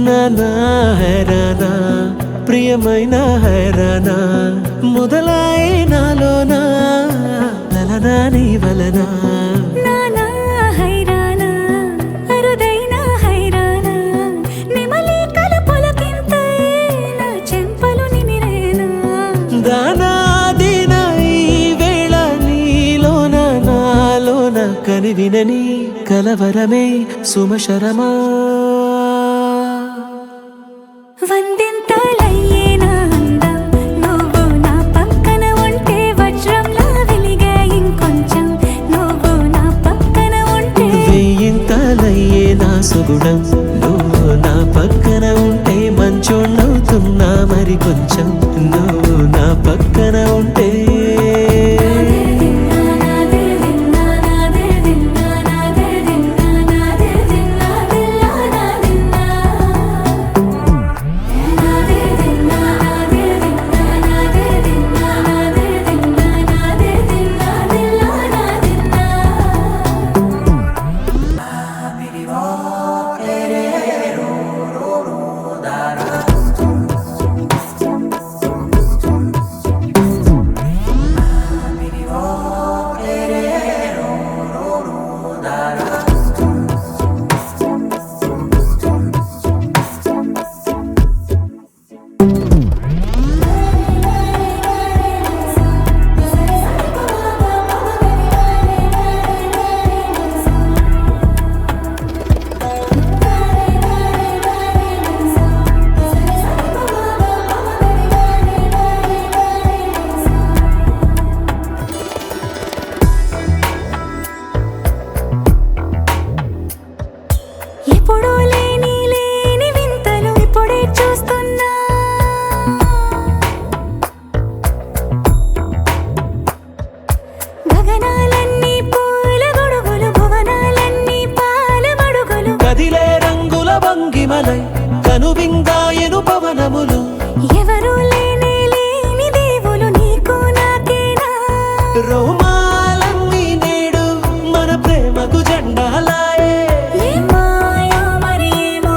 నానా హైరానా ప్రియమైన హైరానా మొదలై నాలోనా లలనా నీ వలనా నానా హైరానా అరుదైన హైరానా నిమలి కలపులకింతై నా చెంపలు నిమిరేనా దానా దిన ఈ వేళ నీలోన నాలోన కనివినని కలవరమే సుమశరమా వందింతలయ్యేనా అందం నువ్వు నా పక్కన ఉంటే వజ్రంలా వెలిగే ఇంకొంచెం నువ్వు నా పక్కన ఉంటే వెయ్యింతలయ్యే నా సుగుణం నువ్వు నా పక్కన ఉంటే మంచోణ్ణవుతున్నా మరి కొంచెం నువ్వు నా పక్కన ఉంటే ఎప్పుడూ లేని వింతలు ఇప్పుడే చూస్తున్నా గగనాలన్నీ పూల గొడుగులు భువనాలన్నీ పాల మడుగులు కదిలే రంగుల భంగిమలై కనువిందాయను పవనములు ఎవరూ లేని దేవులు నీకు నాకేనా రోమాలన్నీ నేడు మన ప్రేమకు జెండాలాయే ఏమాయో మరేమో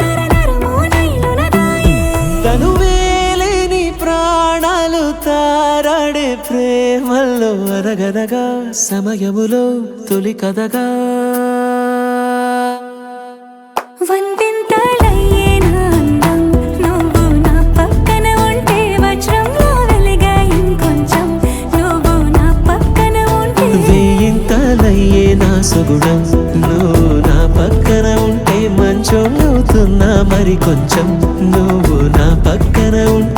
నరనరమో నైలునదాయే తనువేలేని ప్రాణాలు తారాడే ప్రేమల్లో అనగనగా సమయములో తొలి కథగా వందింతలయ్యేనా అందం నువ్వు నా పక్కన ఉంటే వజ్రంలా వెలిగే ఇంకొంచెం నువ్వు నా పక్కన ఉంటే వెయ్యింతలయ్యే నా సుగుణం నువ్వు నా పక్కన ఉంటే మంచోణ్ణవుతున్నా మరి కొంచెం నువ్వు నా పక్కన ఉంటే